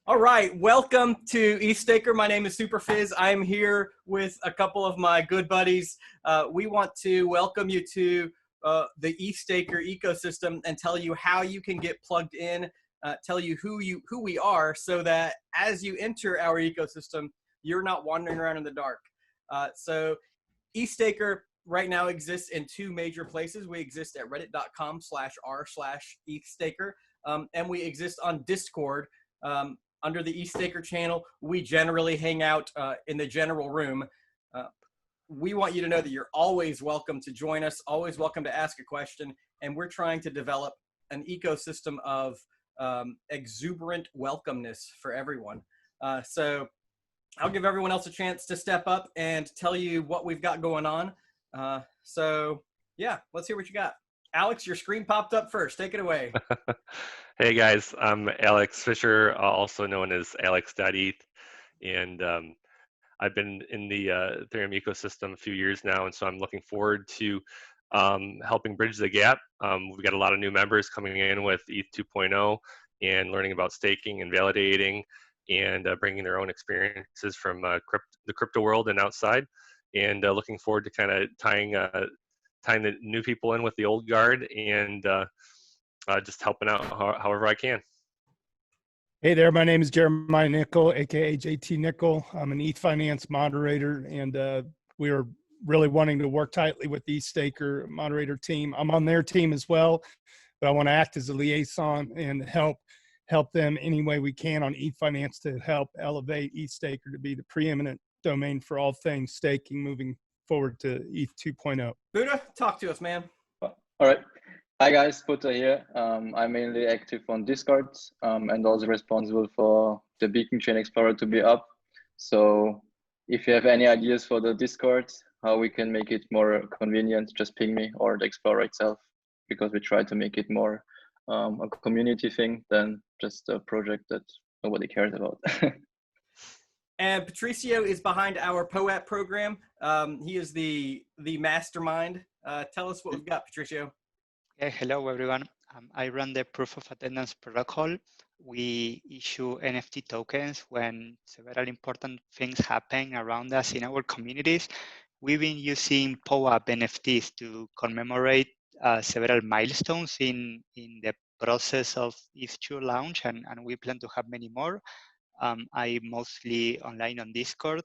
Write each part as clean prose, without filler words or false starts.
All right, welcome to EthStaker. My name is Superfizz. I'm here with a couple of my good buddies. We want to welcome you to the EthStaker ecosystem and tell you how you can get plugged in, tell you who we are, so that as you enter our ecosystem, you're not wandering around in the dark. So EthStaker right now exists in two major places. We exist at reddit.com/r/EthStaker, and we exist on Discord. Under the EthStaker channel, we generally hang out in the general room. We want you to know that you're always welcome to join us, always welcome to ask a question, and we're trying to develop an ecosystem of exuberant welcomeness for everyone. So I'll give everyone else a chance to step up and tell you what we've got going on. So yeah, let's hear what you got. Alex, your screen popped up first. Take it away. Hey guys, I'm Alex Fisher, also known as Alex.eth, and I've been in the Ethereum ecosystem a few years now, and so I'm looking forward to helping bridge the gap. We've got a lot of new members coming in with ETH 2.0 and learning about staking and validating and bringing their own experiences from the crypto world and outside, and looking forward to kind of tying the new people in with the old guard and just helping out however I can. Hey there, my name is Jeremiah Nickel, aka JT Nickel. I'm an ETH Finance moderator, and we are really wanting to work tightly with the EthStaker moderator team. I'm on their team as well, but I want to act as a liaison and help them any way we can on ETH Finance to help elevate EthStaker to be the preeminent domain for all things staking moving forward to ETH 2.0. Buddha, talk to us, man. All right. Hi guys, Buddha here. I'm mainly active on Discord and also responsible for the Beacon Chain Explorer to be up. So if you have any ideas for the Discord, how we can make it more convenient, just ping me, or the Explorer itself, because we try to make it more a community thing than just a project that nobody cares about. And Patricio is behind our POAP program. He is the mastermind. Tell us what we've got, Patricio. Hello, everyone. I run the proof of attendance protocol. We issue NFT tokens when several important things happen around us in our communities. We've been using POAP NFTs to commemorate several milestones in the process of ETH2 launch, and we plan to have many more. I'm mostly online on Discord.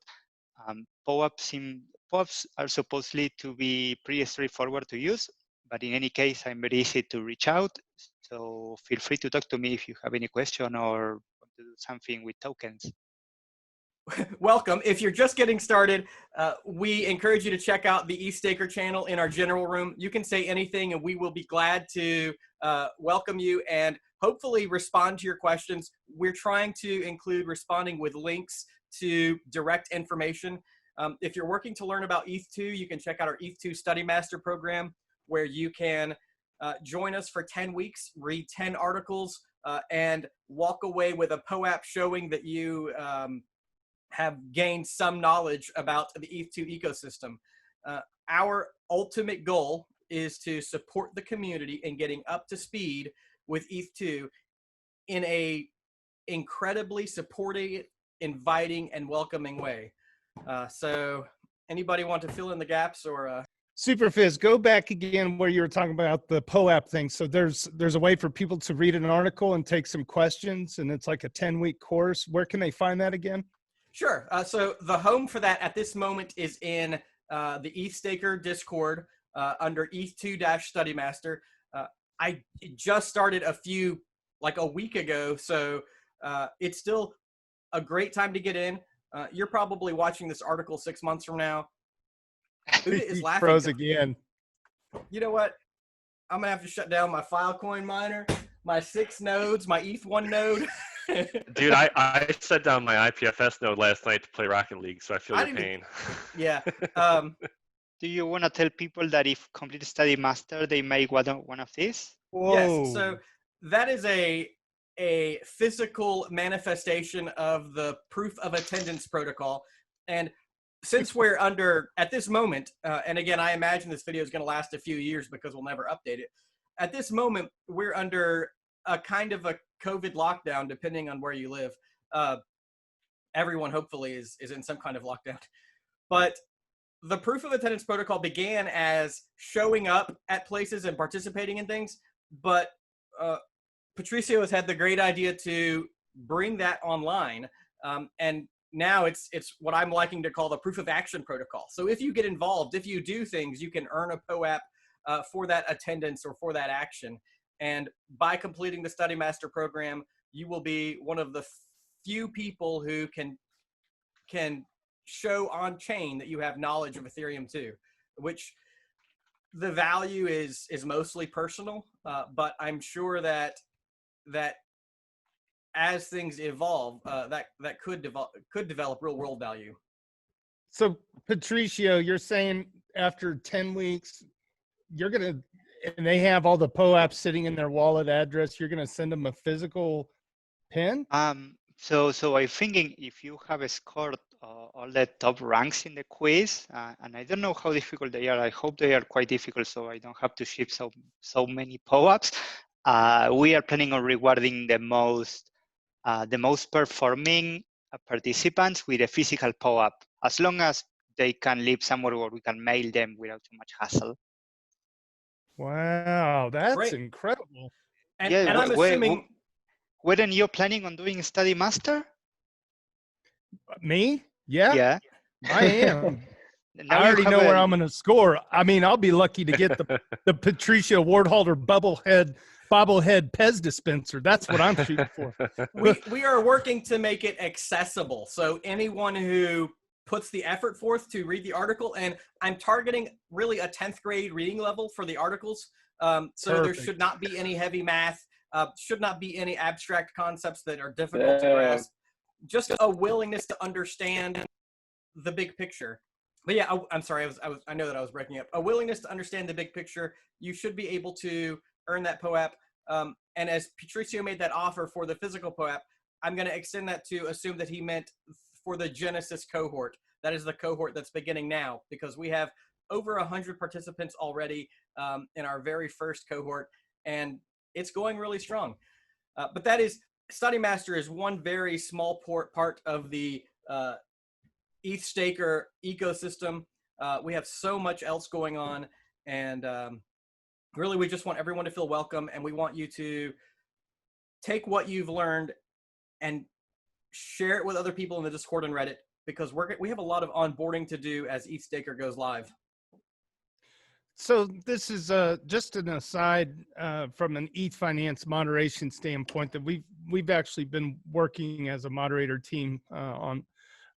POAPs are supposedly to be pretty straightforward to use, but in any case, I'm very easy to reach out. So feel free to talk to me if you have any question or want to do something with tokens. Welcome. If you're just getting started, we encourage you to check out the EthStaker channel in our general room. You can say anything and we will be glad to welcome you and hopefully respond to your questions. We're trying to include responding with links to direct information. If you're working to learn about ETH2, you can check out our ETH2 Study Master program, where you can join us for 10 weeks, read 10 articles, and walk away with a POAP showing that you have gained some knowledge about the ETH2 ecosystem. Our ultimate goal is to support the community in getting up to speed with ETH2 in a incredibly supportive, inviting, and welcoming way. So anybody want to fill in the gaps or... Superfizz, go back again where you were talking about the POAP thing. So there's a way for people to read an article and take some questions, and it's like a 10-week course. Where can they find that again? Sure. So the home for that at this moment is in the EthStaker Discord under ETH2-Study Master. I just started like a week ago, so it's still a great time to get in. You're probably watching this article 6 months from now. Buddha is laughing. Froze again. You know what? I'm gonna have to shut down my Filecoin miner, my 6 nodes, my ETH1 node. Dude, I shut down my IPFS node last night to play Rocket League, so I feel your pain. Yeah. Do you want to tell people that if complete Study Master, they may want one of these? Whoa. Yes. So that is a physical manifestation of the proof of attendance protocol, and since we're under, at this moment, and again, I imagine this video is going to last a few years because we'll never update it. At this moment, we're under a kind of a COVID lockdown, depending on where you live. everyone hopefully is in some kind of lockdown. But the proof of attendance protocol began as showing up at places and participating in things, but Patricio has had the great idea to bring that online, and now it's what I'm liking to call the proof of action protocol. So if you get involved, if you do things, you can earn a POAP for that attendance or for that action. And by completing the Study Master program, you will be one of the few people who can show on chain that you have knowledge of Ethereum too, which the value is mostly personal, but I'm sure that as things evolve, that could develop real world value. So Patricio, you're saying after 10 weeks, you're going to, and they have all the POAPs sitting in their wallet address, you're going to send them a physical pin? So I'm thinking if you have scored all the top ranks in the quiz, and I don't know how difficult they are. I hope they are quite difficult, so I don't have to ship so many POAPs. We are planning on rewarding the most performing participants with a physical POAP, as long as they can live somewhere where we can mail them without too much hassle. Wow, that's Great. incredible. And, Yeah, and I'm assuming. Weren't you planning on doing Study Master? Me? Yeah, Yeah. I am. Now I you already have know where I'm going to score. I mean, I'll be lucky to get the Patricia Wardholder bobblehead Pez dispenser. That's what I'm shooting for. we are working to make it accessible. So anyone who puts the effort forth to read the article, and I'm targeting really a 10th grade reading level for the articles. So there Perfect. should not be any heavy math, should not be any abstract concepts that are difficult to grasp. Just a willingness to understand the big picture. But yeah, I'm sorry. I know that I was breaking up. A willingness to understand the big picture. You should be able to earn that POAP. And as Patricio made that offer for the physical POAP, I'm going to extend that to assume that he meant for the Genesis cohort. That is the cohort that's beginning now, because we have over 100 participants already in our very first cohort, and it's going really strong. But that is, Study Master is one very small part of the EthStaker ecosystem. We have so much else going on, and really we just want everyone to feel welcome, and we want you to take what you've learned and share it with other people in the Discord and Reddit, because we have a lot of onboarding to do as EthStaker goes live. So this is just an aside from an ETH Finance moderation standpoint that we've actually been working as a moderator team on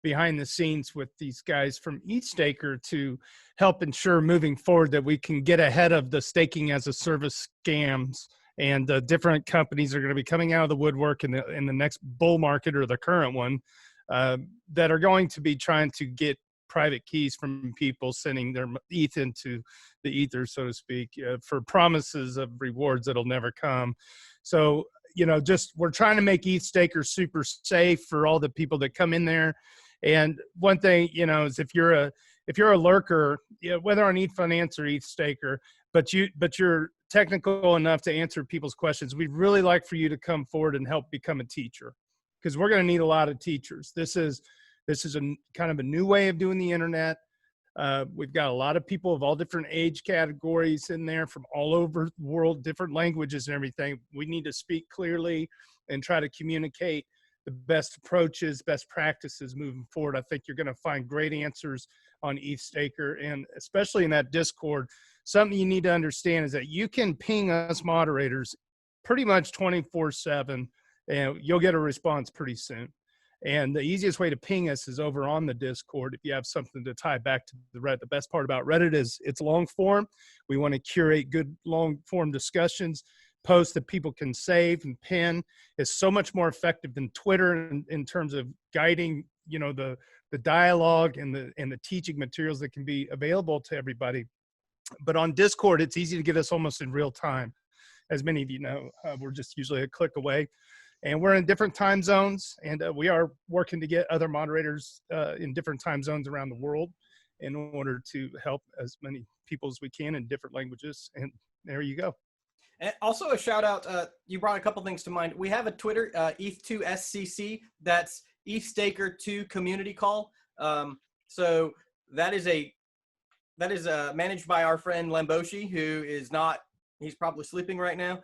behind the scenes with these guys from EthStaker to help ensure moving forward that we can get ahead of the staking as a service scams. And different companies are going to be coming out of the woodwork in the next bull market or the current one that are going to be trying to get private keys from people sending their ETH into the ether, so to speak, for promises of rewards that'll never come. So, just we're trying to make EthStaker super safe for all the people that come in there. And one thing, is if you're a lurker, whether on ETH Finance or EthStaker, but you're technical enough to answer people's questions, we'd really like for you to come forward and help become a teacher, because we're going to need a lot of teachers. This is a kind of a new way of doing the internet. We've got a lot of people of all different age categories in there from all over the world, different languages and everything. We need to speak clearly and try to communicate the best approaches, best practices moving forward. I think you're going to find great answers on EthStaker, and especially in that Discord. Something you need to understand is that you can ping us moderators pretty much 24/7, and you'll get a response pretty soon. And the easiest way to ping us is over on the Discord if you have something to tie back to the Reddit. The best part about Reddit is it's long form. We want to curate good long form discussions, posts that people can save and pin. Is so much more effective than Twitter in terms of guiding, the dialogue and the teaching materials that can be available to everybody. But on Discord, it's easy to get us almost in real time. As many of you know, we're just usually a click away. And we're in different time zones, and we are working to get other moderators in different time zones around the world in order to help as many people as we can in different languages. And there you go. And also a shout out, you brought a couple things to mind. We have a Twitter, ETH2SCC, that's EthStaker 2 community call. So that is managed by our friend Lamboshi, who is not, he's probably sleeping right now.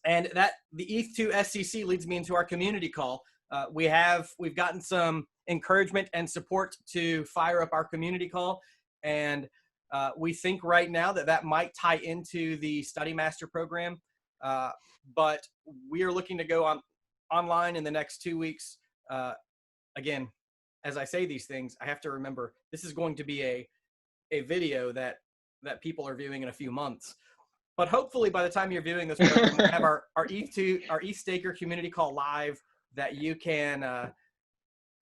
And that the ETH2SCC leads me into our community call. We've gotten some encouragement and support to fire up our community call. And we think right now that might tie into the Study Master program, but we are looking to go online in the next 2 weeks. Again, as I say these things, I have to remember this is going to be a video that people are viewing in a few months. But hopefully by the time you're viewing this program, we'll have our EthStaker community call live that you can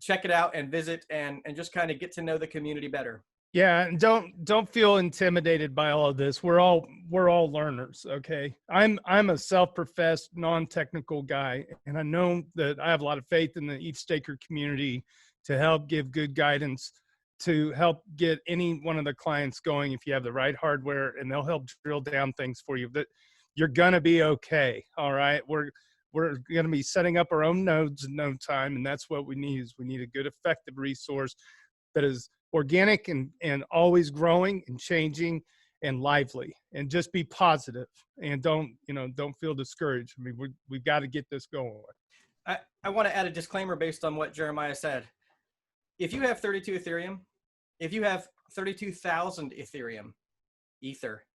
check it out and visit and just kind of get to know the community better. Yeah, and don't feel intimidated by all of this. We're all learners, okay? I'm a self-professed non-technical guy, and I know that I have a lot of faith in the EthStaker community to help give good guidance, to help get any one of the clients going if you have the right hardware, and they'll help drill down things for you. That you're gonna be okay, all right? We're gonna be setting up our own nodes in no time, and that's what we need. Is we need a good, effective resource that is organic and always growing and changing and lively, and just be positive and don't feel discouraged. I mean, we've got to get this going. I want to add a disclaimer based on what Jeremiah said. If you have 32 Ethereum, if you have 32,000 Ethereum, Ether,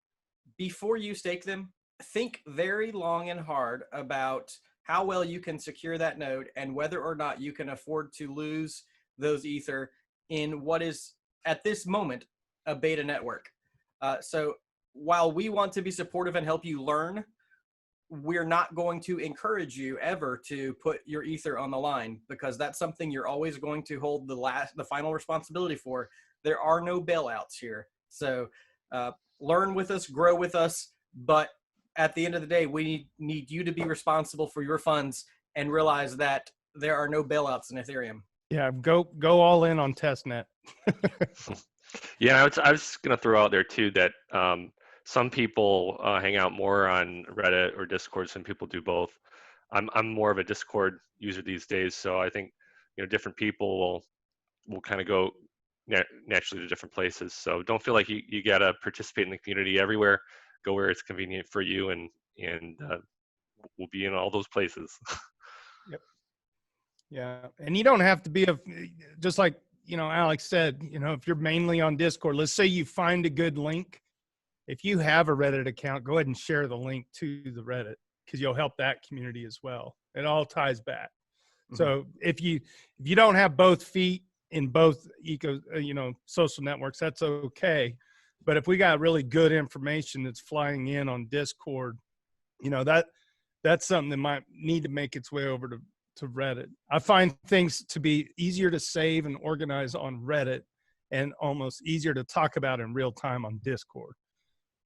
before you stake them, think very long and hard about how well you can secure that node and whether or not you can afford to lose those Ether in what is, at this moment, a beta network. So while we want to be supportive and help you learn, we're not going to encourage you ever to put your Ether on the line, because that's something you're always going to hold the final responsibility for. There are no bailouts here. So learn with us, grow with us, but at the end of the day, we need you to be responsible for your funds and realize that there are no bailouts in Ethereum. Yeah, go all in on testnet. Yeah, I was going to throw out there too that some people hang out more on Reddit or Discord. Some people do both. I'm more of a Discord user these days, so I think different people will kind of go naturally to different places. So don't feel like you got to participate in the community everywhere. Go where it's convenient for you, and we'll be in all those places. Yep. Yeah, and you don't have to be just like Alex said. If you're mainly on Discord, let's say you find a good link. If you have a Reddit account, go ahead and share the link to the Reddit, because you'll help that community as well. It all ties back. Mm-hmm. So if you don't have both feet in both social networks, that's okay. But if we got really good information that's flying in on Discord, that's something that might need to make its way over to Reddit. I find things to be easier to save and organize on Reddit, and almost easier to talk about in real time on Discord.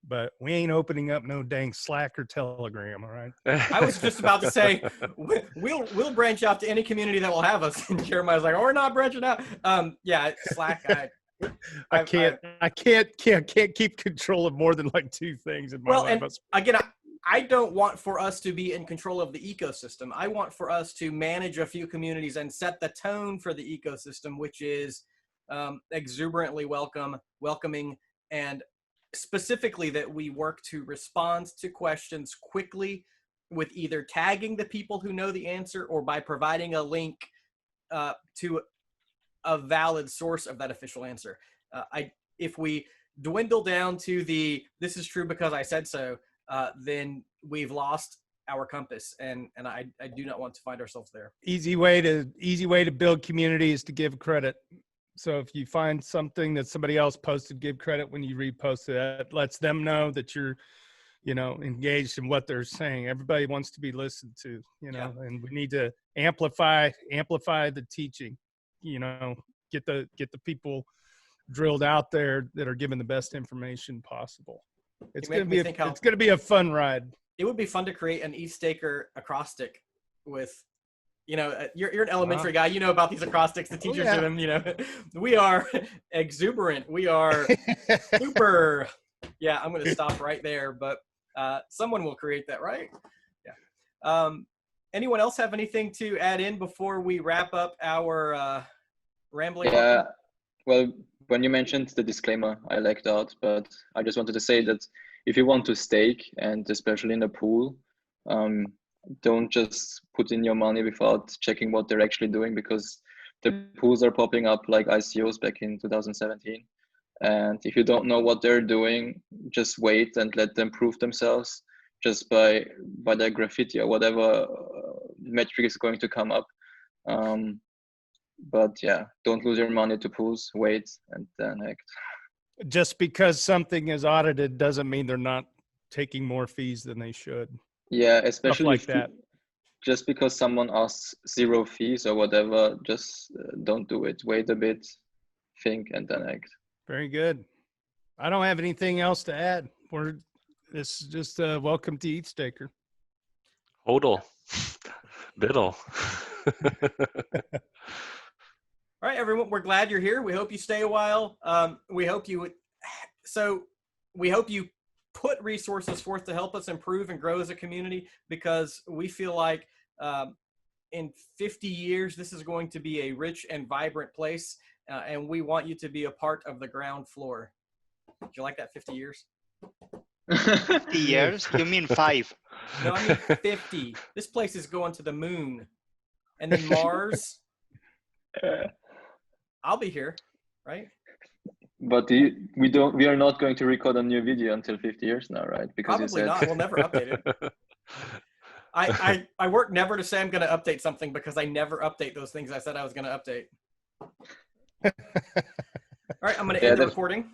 But we ain't opening up no dang Slack or Telegram, all right? I was just about to say, we'll branch out to any community that will have us. And Jeremiah's like, oh, we're not branching out. Yeah, Slack. I can't keep control of more than like two things in my life. And again, I don't want for us to be in control of the ecosystem. I want for us to manage a few communities and set the tone for the ecosystem, which is exuberantly welcoming, and specifically that we work to respond to questions quickly with either tagging the people who know the answer or by providing a link to a valid source of that official answer. If we dwindle down to this is true because I said so, then we've lost our compass, and I do not want to find ourselves there. Easy way to build community is to give credit. So if you find something that somebody else posted, give credit when you repost it. That lets them know that you're, engaged in what they're saying. Everybody wants to be listened to, Yeah. And we need to amplify the teaching, get the people drilled out there that are giving the best information possible. It's going to be a fun ride. It would be fun to create an EthStaker acrostic with, you're an elementary guy, about these acrostics, the teachers do them, we are exuberant. We are super. Yeah, I'm going to stop right there. But Someone will create that, right? Yeah. Anyone else have anything to add in before we wrap up our rambling? Yeah, well, when you mentioned the disclaimer, I liked that, but I just wanted to say that if you want to stake, and especially in a pool, don't just put in your money without checking what they're actually doing, because the pools are popping up like ICOs back in 2017. And if you don't know what they're doing, just wait and let them prove themselves just by their graffiti or whatever metric is going to come up. But yeah, don't lose your money to pools, wait, and then act. Just because something is audited doesn't mean they're not taking more fees than they should. Yeah, Stuff especially like if that. just because someone asks 0 fees or whatever, just don't do it. Wait a bit, think, and then act. Very good. I don't have anything else to add. This is just welcome to EthStaker. Hodl. Biddle. All right, everyone, we're glad you're here. We hope you stay a while. We hope you put resources forth to help us improve and grow as a community, because we feel like in 50 years, this is going to be a rich and vibrant place, and we want you to be a part of the ground floor. Do you like that, 50 years? 50 years? You mean 5? No, I mean 50. This place is going to the moon. And then Mars. I'll be here, right? But we are not going to record a new video until 50 years now, right? Because Probably not. We'll never update it. I work never to say I'm going to update something, because I never update those things I said I was going to update. All right, I'm going to end the recording.